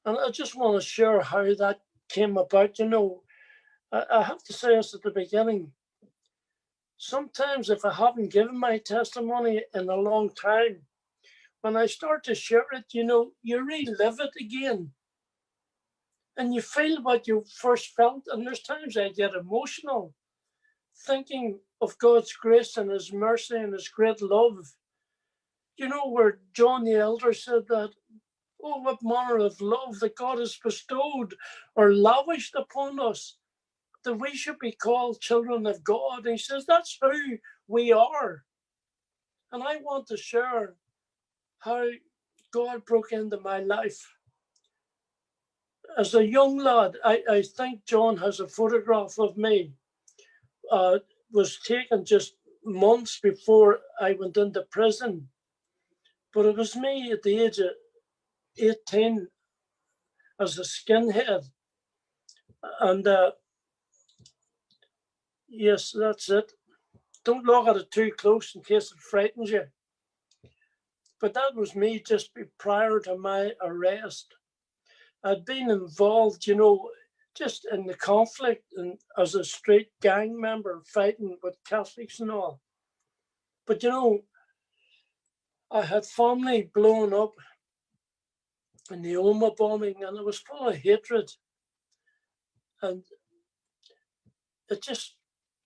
And I just want to share how that came about. I have to say this at the beginning. Sometimes, if I haven't given my testimony in a long time, when I start to share it, you relive it again and you feel what you first felt. And there's times I get emotional thinking of God's grace and His mercy and His great love. Where John the Elder said that, oh, what manner of love that God has bestowed or lavished upon us, that we should be called children of God. And he says that's who we are. And I want to share how God broke into my life. As a young lad, I think John has a photograph of me. Was taken just months before I went into prison. But it was me at the age of 18 as a skinhead. And yes, that's it. Don't look at it too close in case it frightens you. But that was me just prior to my arrest. I'd been involved, just in the conflict and as a street gang member fighting with Catholics and all. But I had family blown up in the Omagh bombing and it was full of hatred. And it just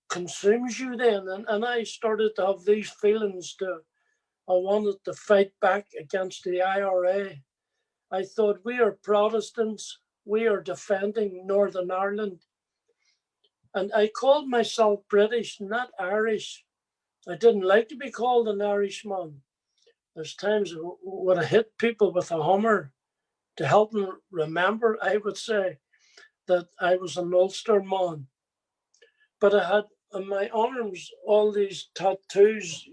consumes you then. And I started to have these feelings I wanted to fight back against the IRA. I thought, we are Protestants, we are defending Northern Ireland. And I called myself British, not Irish. I didn't like to be called an Irishman. There's times when I hit people with a hammer to help them remember, I would say that I was an Ulster man. But I had on my arms all these tattoos,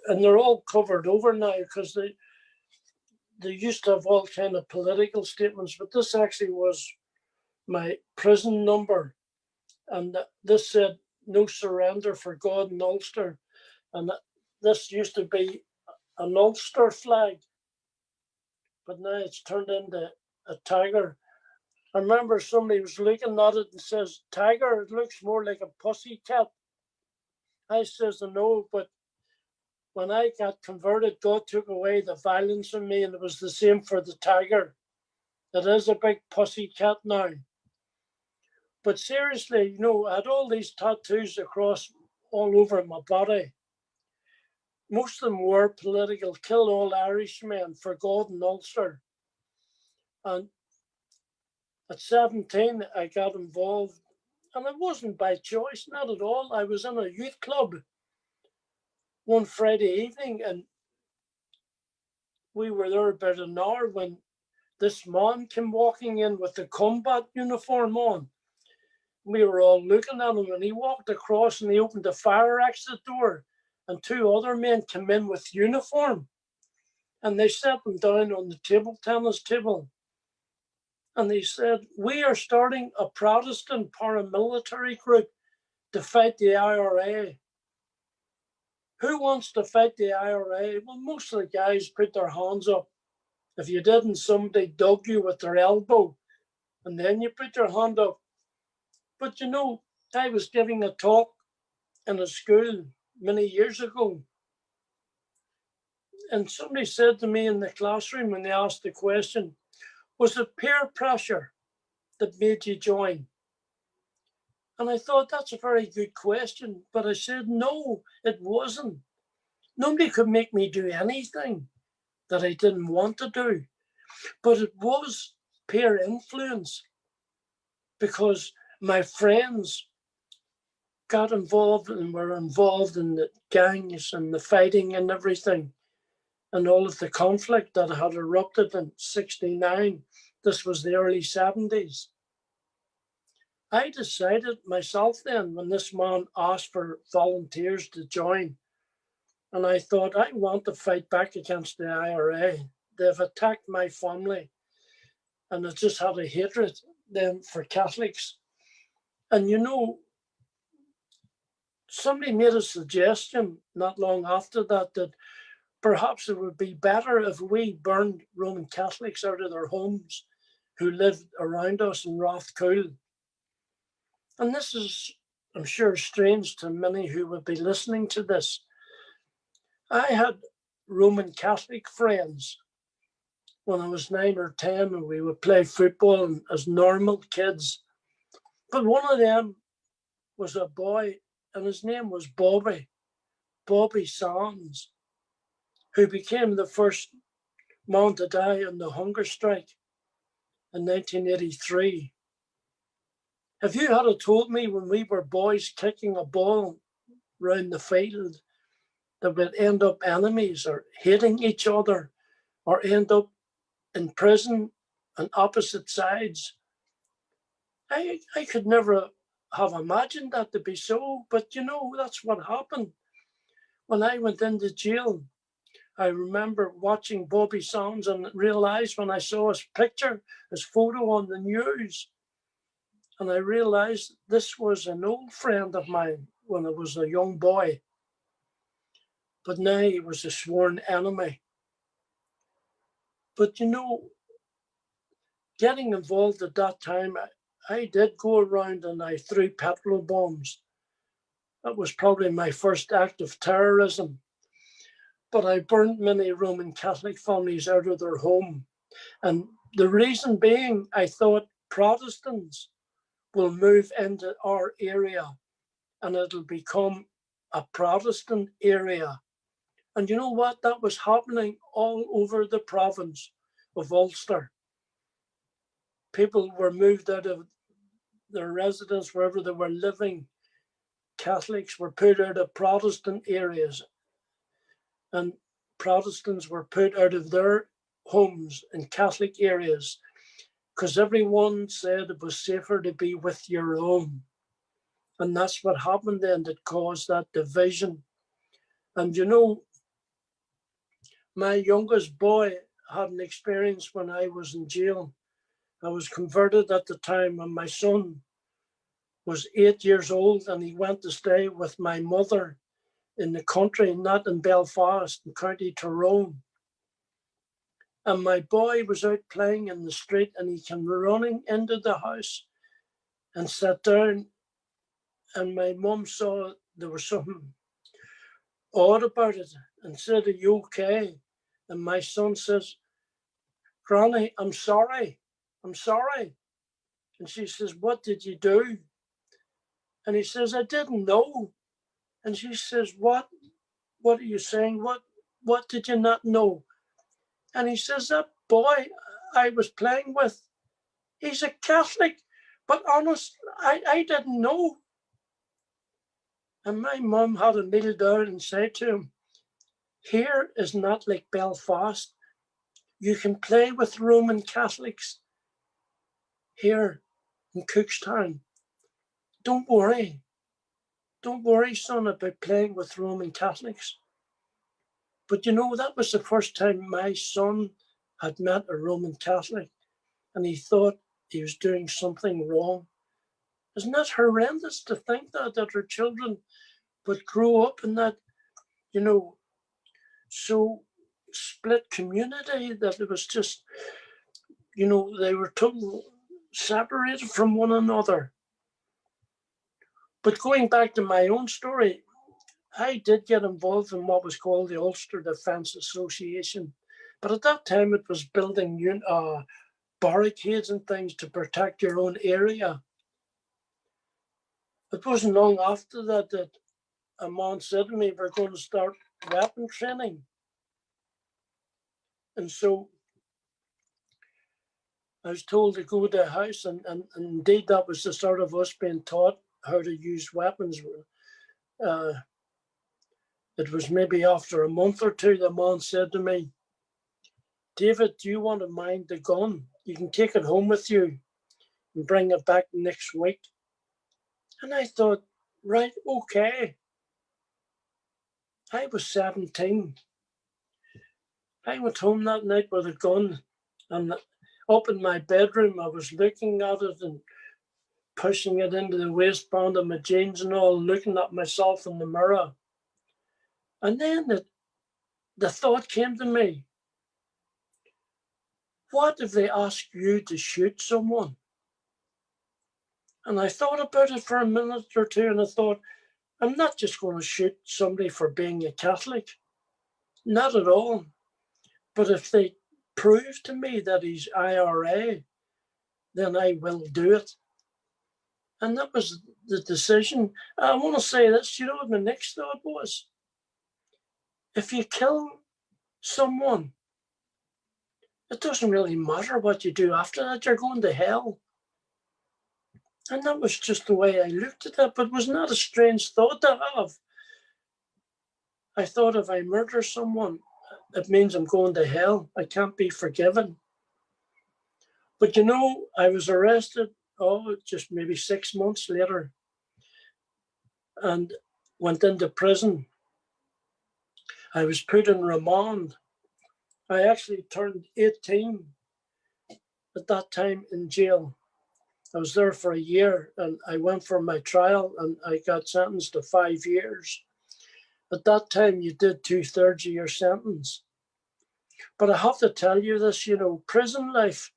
and they're all covered over now because they used to have all kind of political statements, but this actually was my prison number. And this said, no surrender for God in Ulster. And this used to be an Ulster flag, but now it's turned into a tiger. I remember somebody was looking at it and says, tiger, it looks more like a pussy cat. I says, no, but when I got converted, God took away the violence in me, and it was the same for the tiger. It is a big pussy cat now. But seriously, I had all these tattoos across all over my body. Most of them were political, kill all Irishmen for God and Ulster. And at 17, I got involved, and it wasn't by choice, not at all. I was in a youth club one Friday evening, and we were there about an hour when this man came walking in with the combat uniform on. We were all looking at him, and he walked across and he opened the fire exit door, and two other men came in with uniform, and they sat them down on the table tennis table, and they said, we are starting a Protestant paramilitary group to fight the IRA. Who wants to fight the IRA? Well, most of the guys put their hands up. If you didn't, somebody dug you with their elbow, and then you put your hand up. But I was giving a talk in a school many years ago, and somebody said to me in the classroom when they asked the question, was it peer pressure that made you join? And I thought, that's a very good question. But I said, no, it wasn't. Nobody could make me do anything that I didn't want to do. But it was peer influence, because my friends got involved and were involved in the gangs and the fighting and everything, and all of the conflict that had erupted in 69. This was the early 70s. I decided myself then, when this man asked for volunteers to join, and I thought, I want to fight back against the IRA. They've attacked my family, and I just had a hatred then for Catholics. And somebody made a suggestion not long after that perhaps it would be better if we burned Roman Catholics out of their homes who lived around us in Rathcoole. And this is, I'm sure, strange to many who would be listening to this. I had Roman Catholic friends when I was 9 or 10, and we would play football as normal kids. But one of them was a boy, and his name was Bobby Sands, who became the first man to die in the hunger strike in 1983. If you had told me when we were boys kicking a ball round the field that we'd end up enemies or hating each other or end up in prison on opposite sides, I could never have imagined that to be so. But you know, that's what happened. When I went into jail, I remember watching Bobby Sands and realized when I saw his picture, his photo on the news, and I realized this was an old friend of mine when I was a young boy. But now he was a sworn enemy. But you know, getting involved at that time, I did go around and I threw petrol bombs. That was probably my first act of terrorism. But I burned many Roman Catholic families out of their home. And the reason being, I thought Protestants will move into our area and it'll become a Protestant area. And you know what? That was happening all over the province of Ulster. People were moved out of their residence wherever they were living. Catholics were put out of Protestant areas, and Protestants were put out of their homes in Catholic areas because everyone said it was safer to be with your own. And that's what happened then that caused that division. And you know, my youngest boy had an experience when I was in jail. I was converted at the time, and my son was 8 years old, and he went to stay with my mother in the country, not in Belfast, in County Tyrone. And my boy was out playing in the street, and he came running into the house and sat down. And my mum saw there was something odd about it and said, "Are you okay?" And my son says, "Granny, I'm sorry. I'm sorry." And she says, "What did you do?" And he says, "I didn't know." And she says, What are you saying? What did you not know?" And he says, "That boy I was playing with, he's a Catholic. But honest, I didn't know." And my mum had to kneel down and say to him, "Here is not like Belfast. You can play with Roman Catholics here in Cookstown. Don't worry. Don't worry, son, about playing with Roman Catholics." But you know, that was the first time my son had met a Roman Catholic, and he thought he was doing something wrong. Isn't that horrendous to think that our children would grow up in that, you know, so split community that it was just, you know, they were totally separated from one another. But going back to my own story, I did get involved in what was called the Ulster Defence Association. But at that time, it was building barricades and things to protect your own area. It wasn't long after that a man said to me, "We're going to start weapon training." And so I was told to go to a house, and indeed that was the start of us being taught how to use weapons. It was maybe after a month or two, the man said to me, "David, do you want to mind the gun? You can take it home with you and bring it back next week." And I thought, right, okay. I was 17. I went home that night with a gun, and up in my bedroom, I was looking at it and pushing it into the waistband of my jeans and all, looking at myself in the mirror. And then the thought came to me, What if they ask you to shoot someone? And I thought about it for a minute or two, and I thought, I'm not just going to shoot somebody for being a Catholic. Not at all. But if they prove to me that he's IRA, then I will do it. And that was the decision. I want to say this, you know what my next thought was? If you kill someone, it doesn't really matter what you do after that, you're going to hell. And that was just the way I looked at it, but it was not a strange thought to have. I thought if I murder someone, it means I'm going to hell. I can't be forgiven. But you know, I was arrested, just maybe 6 months later, and went into prison. I was put in remand. I actually turned 18 at that time in jail. I was there for a year, and I went for my trial, and I got sentenced to 5 years. At that time, you did 2/3 of your sentence. But I have to tell you this, you know, prison life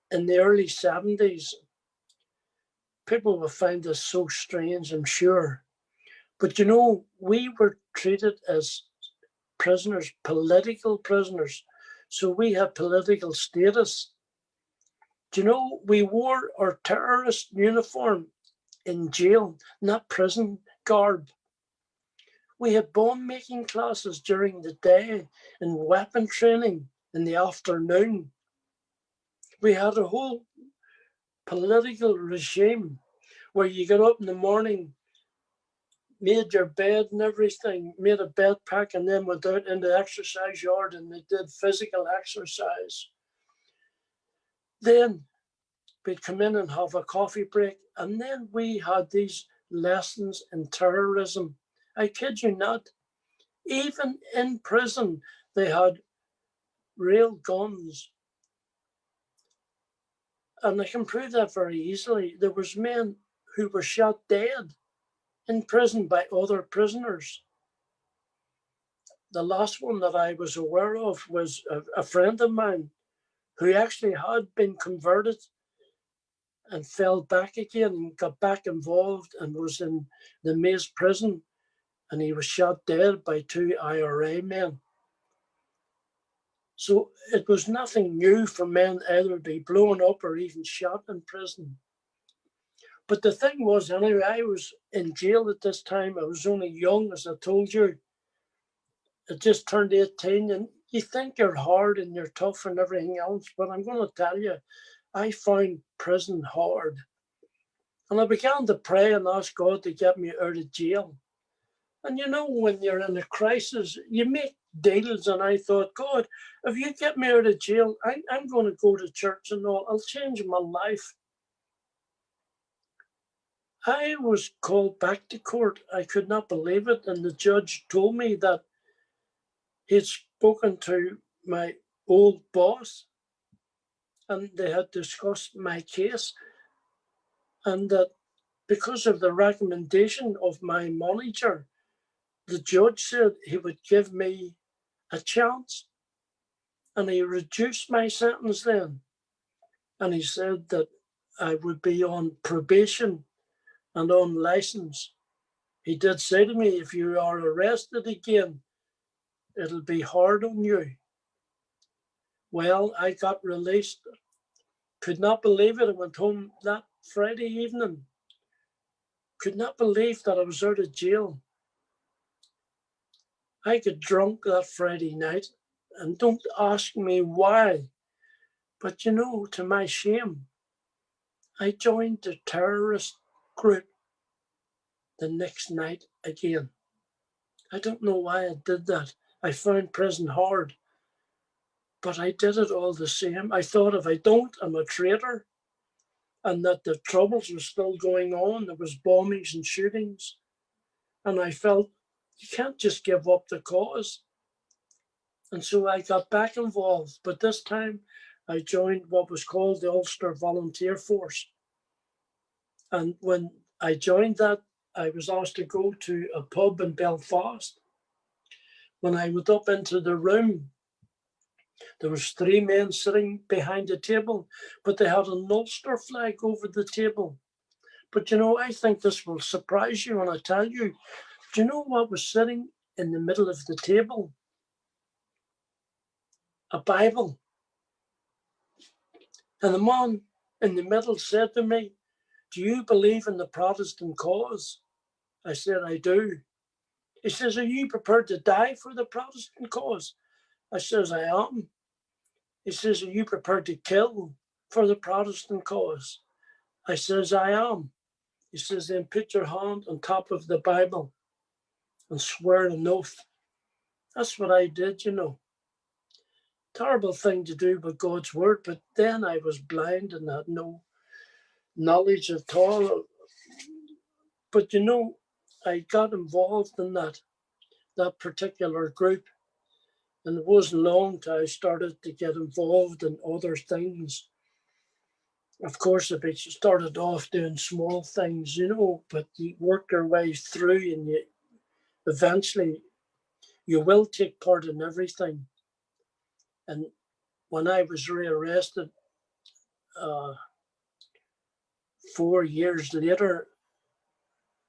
in the early 70s, people will find this so strange, I'm sure. But you know, we were treated as prisoners, political prisoners. So we had political status. Do you know, we wore our terrorist uniform in jail, not prison garb. We had bomb making classes during the day and weapon training in the afternoon. We had a whole political regime where you get up in the morning, made your bed and everything, made a bed pack, and then went out in the exercise yard and they did physical exercise. Then we'd come in and have a coffee break, and then we had these lessons in terrorism. I kid you not. Even in prison, they had real guns. And I can prove that very easily. There was men who were shot dead in prison by other prisoners. The last one that I was aware of was a friend of mine who actually had been converted and fell back again and got back involved and was in the Maze prison, and he was shot dead by 2 IRA men. So it was nothing new for men either to be blown up or even shot in prison. But the thing was, anyway, I was in jail at this time. I was only young, as I told you. I just turned 18, and you think you're hard and you're tough and everything else, but I'm going to tell you, I found prison hard. And I began to pray and ask God to get me out of jail. And you know, when you're in a crisis, you make deals. And I thought, God, if you get me out of jail, I'm going to go to church and all. I'll change my life. I was called back to court. I could not believe it. And the judge told me that he'd spoken to my old boss and they had discussed my case, and that because of the recommendation of my manager, the judge said he would give me a chance, and he reduced my sentence then. And he said that I would be on probation and on license. He did say to me, if you are arrested again, it'll be hard on you. Well, I got released. Could not believe it. I went home that Friday evening. Could not believe that I was out of jail. I got drunk that Friday night, and don't ask me why. But you know, to my shame, I joined the terrorist group the next night again. I don't know why I did that. I found prison hard, but I did it all the same. I thought if I don't, I'm a traitor, and that the troubles were still going on. There was bombings and shootings, and I felt you can't just give up the cause. And so I got back involved, but this time I joined what was called the Ulster Volunteer Force. And when I joined that, I was asked to go to a pub in Belfast. When I went up into the room, There was 3 men sitting behind the table, but they had an Ulster flag over the table. But I think this will surprise you when I tell you. Do you know what was sitting in the middle of the table? A Bible. And the man in the middle said to me, "Do you believe in the Protestant cause?" I said, "I do." He says, "Are you prepared to die for the Protestant cause?" I says, "I am." He says, "Are you prepared to kill for the Protestant cause?" I says, "I am." He says, "Then put your hand on top of the Bible and swear an oath." That's what I did. Terrible thing to do with God's word, but then I was blind and had no knowledge at all. But I got involved in that particular group, and it wasn't long till I started to get involved in other things. Of course, I started off doing small things, but you work your way through, and eventually you will take part in everything. And when I was rearrested 4 years later,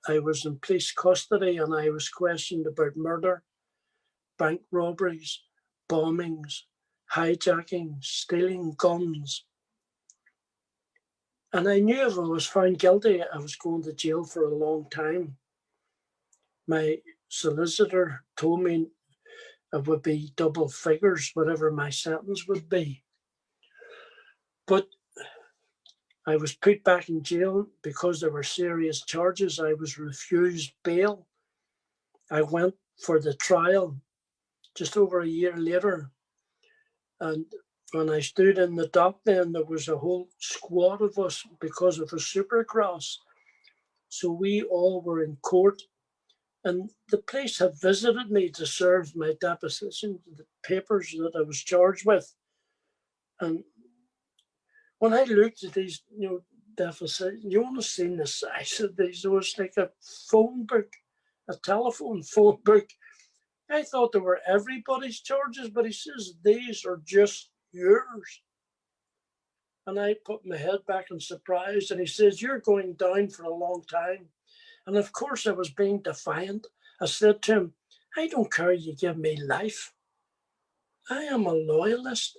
I was in police custody and I was questioned about murder, bank robberies, bombings, hijacking, stealing guns. And I knew if I was found guilty, I was going to jail for a long time. My solicitor told me it would be double figures, whatever my sentence would be. But I was put back in jail because there were serious charges. I was refused bail. I went for the trial just over a year later. And when I stood in the dock then, there was a whole squad of us because of a Supercross. So we all were in court. And the police had visited me to serve my deposition, the papers that I was charged with. And when I looked at these, deficits, you want to see the size of these. It was like a phone book, a telephone phone book. I thought they were everybody's charges, but he says, "These are just yours." And I put my head back in surprise, and he says, "You're going down for a long time." And of course, I was being defiant. I said to him, "I don't care you give me life. I am a loyalist.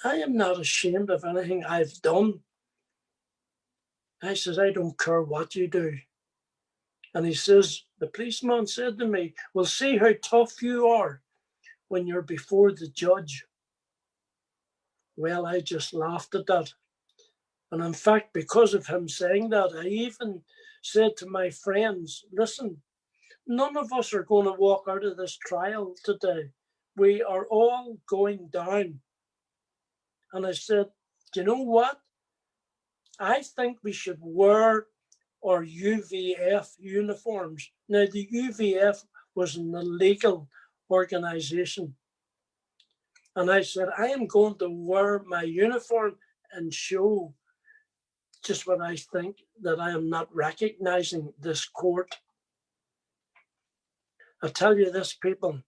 I am not ashamed of anything I've done." I says, "I don't care what you do." And he says, the policeman said to me, "We'll see how tough you are when you're before the judge." Well, I just laughed at that. And in fact, because of him saying that, I even said to my friends, "Listen, none of us are going to walk out of this trial today. We are all going down." And I said, "Do you know what? I think we should wear our UVF uniforms." Now, the UVF was an illegal organization. And I said, "I am going to wear my uniform and show just what I think, that I am not recognizing this court." I tell you this, people,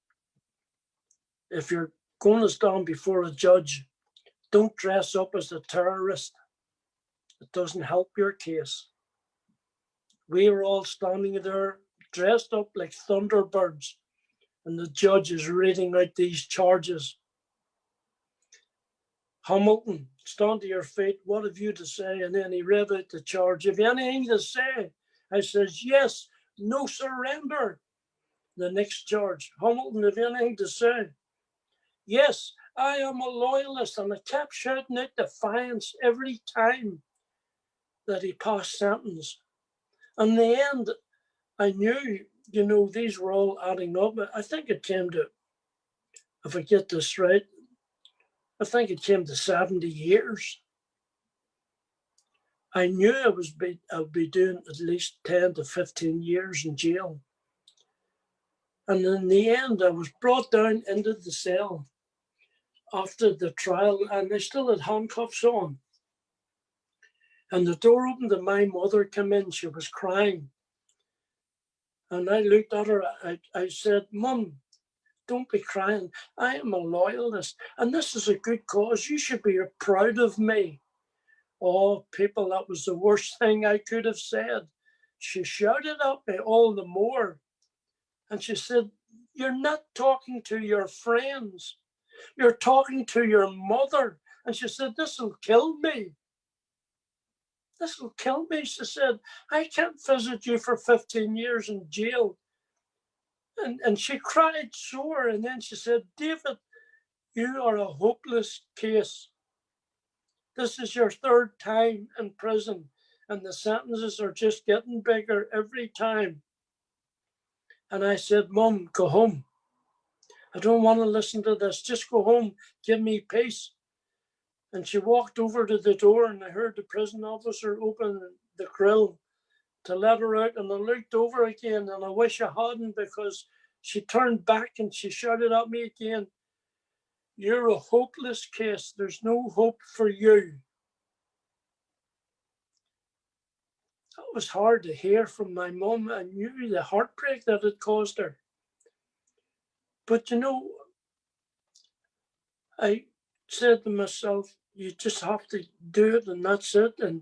if you're going to stand before a judge, don't dress up as a terrorist. It doesn't help your case. We were all standing there dressed up like Thunderbirds, and the judge is reading out these charges. "Hamilton, stand to your feet. What have you to say?" And then he read out the charge. "Have you anything to say?" I says, "Yes, no surrender." The next charge, "Hamilton, have you anything to say?" "Yes, I am a loyalist." And I kept shouting out defiance every time that he passed sentence. In the end, I knew, these were all adding up. I think it came to, if I get this right, I think it came to 70 years. I knew I would be doing at least 10 to 15 years in jail. And in the end, I was brought down into the cell after the trial, and they still had handcuffs on. And the door opened and my mother came in. She was crying. And I looked at her. I said, "Mum, don't be crying. I am a loyalist, and this is a good cause. You should be proud of me. Oh, people, that was the worst thing I could have said. She shouted at me all the more. And she said, you're not talking to your friends. You're talking to your mother. And she said, this will kill me. This will kill me. She said, I can't visit you for 15 years in jail. And she cried sore. And then she said, David, you are a hopeless case. This is your third time in prison, and the sentences are just getting bigger every time. And I said, Mum, go home. I don't want to listen to this. Just go home. Give me peace. And she walked over to the door, and I heard the prison officer open the grill to let her out. And I looked over again, and I wish I hadn't, because she turned back and she shouted at me again, you're a hopeless case. There's no hope for you. That was hard to hear from my mum. I knew the heartbreak that it caused her. But you know, I said to myself, you just have to do it and that's it. And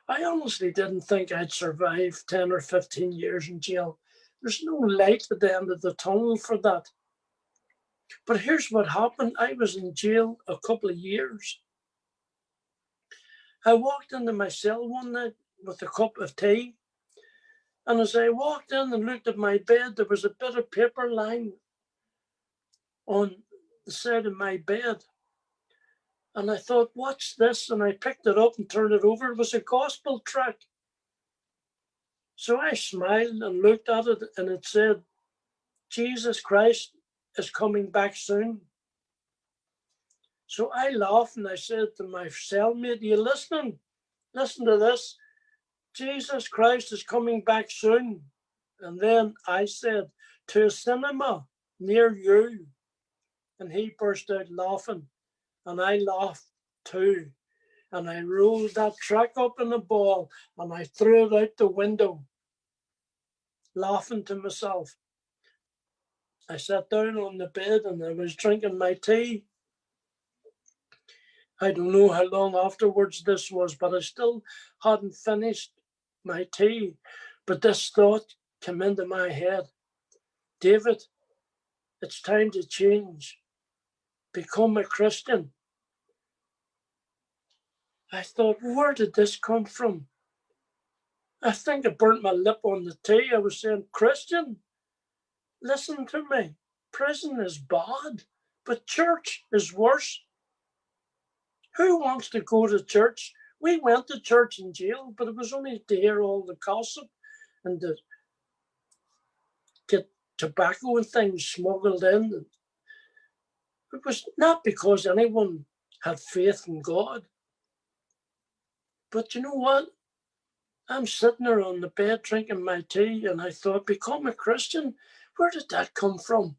I honestly didn't think I'd survive 10 or 15 years in jail. There's no light at the end of the tunnel for that. But here's what happened. I was in jail a couple of years. I walked into my cell one night with a cup of tea. And as I walked in and looked at my bed, there was a bit of paper lying on the side of my bed. And I thought, what's this? And I picked it up and turned it over. It was a gospel tract. So I smiled and looked at it, and it said, Jesus Christ is coming back soon. So I laughed and I said to my cellmate, are you listening? Listen to this. Jesus Christ is coming back soon. And then I said, to a cinema near you. And he burst out laughing. And I laughed too. And I rolled that track up in a ball and I threw it out the window, laughing to myself. I sat down on the bed and I was drinking my tea. I don't know how long afterwards this was, but I still hadn't finished my tea. But this thought came into my head. David, it's time to change. Become a Christian. I thought, where did this come from? I think I burnt my lip on the tea. I was saying, Christian, listen to me. Prison is bad, but church is worse. Who wants to go to church? We went to church in jail, but it was only to hear all the gossip and to get tobacco and things smuggled in. It was not because anyone had faith in God. But you know what? I'm sitting there on the bed drinking my tea, and I thought, become a Christian? Where did that come from?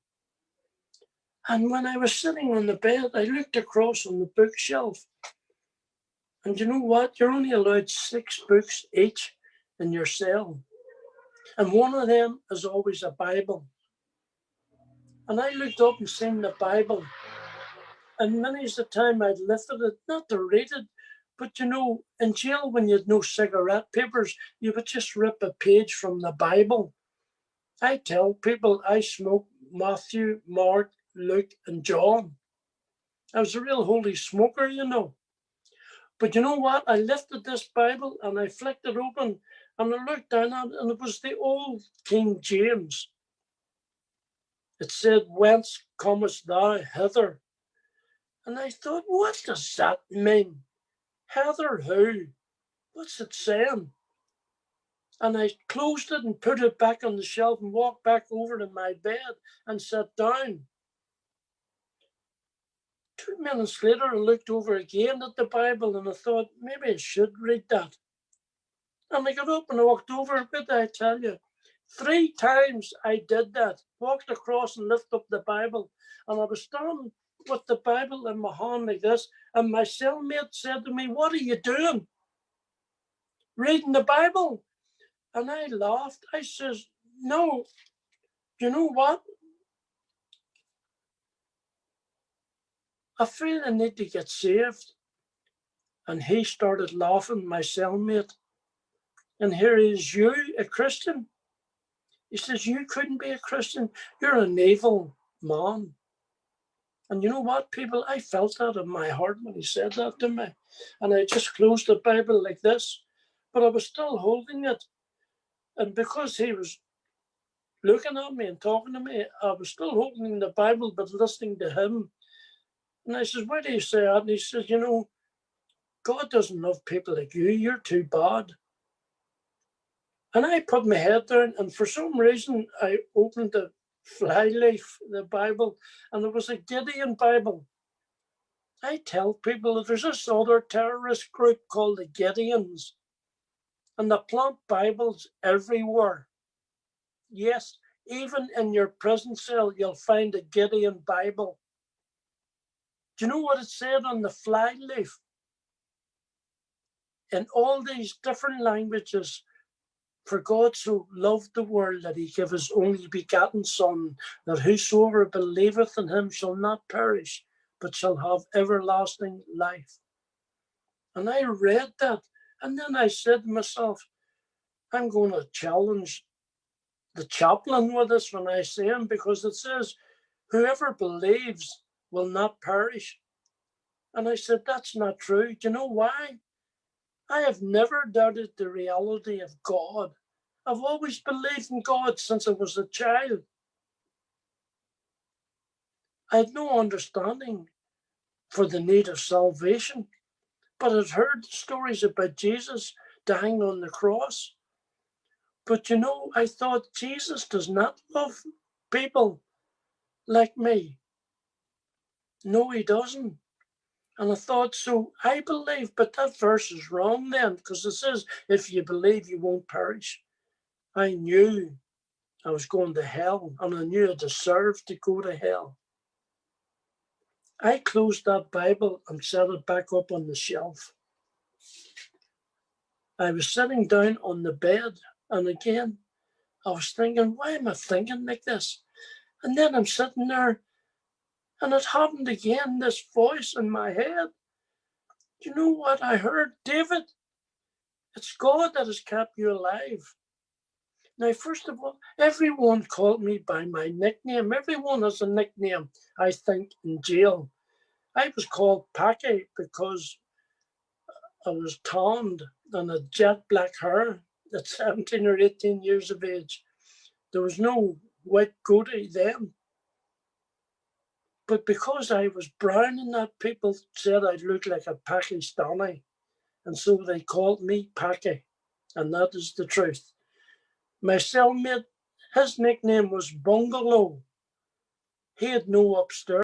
And when I was sitting on the bed, I looked across on the bookshelf. And you know what? You're only allowed 6 books each in your cell. And one of them is always a Bible. And I looked up and seen the Bible. And many's the time I'd lifted it, not to read it, but you know, in jail when you had no cigarette papers, you would just rip a page from the Bible. I tell people I smoke Matthew, Mark, Luke, and John. I was a real holy smoker, you know. But you know what? I lifted this Bible and I flicked it open and I looked down at it, and it was the old King James. It said, whence comest thou hither? And I thought, what does that mean? Hither who? What's it saying? And I closed it and put it back on the shelf and walked back over to my bed and sat down. 2 minutes later, I looked over again at the Bible and I thought, maybe I should read that. And I got up and I walked over a bit, I tell you. 3 times I did that, walked across and lifted up the Bible. And I was standing with the Bible in my hand like this. And my cellmate said to me, what are you doing? Reading the Bible? And I laughed. I says, no, you know what? I feel I need to get saved. And he started laughing, my cellmate. And here is you, a Christian. He says, you couldn't be a Christian. You're an evil man. And you know what, people? I felt that in my heart when he said that to me. And I just closed the Bible like this. But I was still holding it. And because he was looking at me and talking to me, I was still holding the Bible, but listening to him. And I says, why do you say that? And he says, you know, God doesn't love people like you. You're too bad. And I put my head down, and for some reason, I opened the flyleaf, the Bible, and there was a Gideon Bible. I tell people that there's this other terrorist group called the Gideons, and they plant Bibles everywhere. Yes, even in your prison cell, you'll find a Gideon Bible. Do you know what it said on the flyleaf? In all these different languages, for God so loved the world that he gave his only begotten Son, that whosoever believeth in him shall not perish, but shall have everlasting life. And I read that, and then I said to myself, I'm going to challenge the chaplain with this when I see him, because it says, whoever believes will not perish. And I said, that's not true. Do you know why? I have never doubted the reality of God. I've always believed in God since I was a child. I had no understanding for the need of salvation, but I'd heard stories about Jesus dying on the cross. But you know, I thought Jesus does not love people like me. No, he doesn't. And I thought, so I believe, but that verse is wrong then, because it says, if you believe, you won't perish. I knew I was going to hell, and I knew I deserved to go to hell. I closed that Bible and set it back up on the shelf. I was sitting down on the bed, and again, I was thinking, why am I thinking like this? And then I'm sitting there, and it happened again, this voice in my head. You know what I heard? David, it's God that has kept you alive. Now, first of all, everyone called me by my nickname. Everyone has a nickname, I think, in jail. I was called Packy because I was tanned and had jet black hair at 17 or 18 years of age. There was no white goatee then. But because I was brown and that, people said I looked like a Pakistani. And so they called me Packy. And that is the truth. My cellmate, his nickname was Bungalow. He had no upstairs.